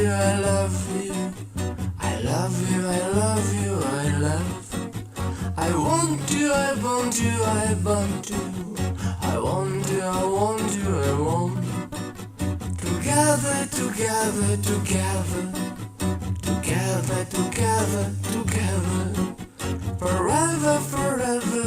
you, I love you. I love you, I love you, I love. I want you, I want you, I want you. I want you, I want you, I want. Together, together, together. Together, together, together. Forever, forever,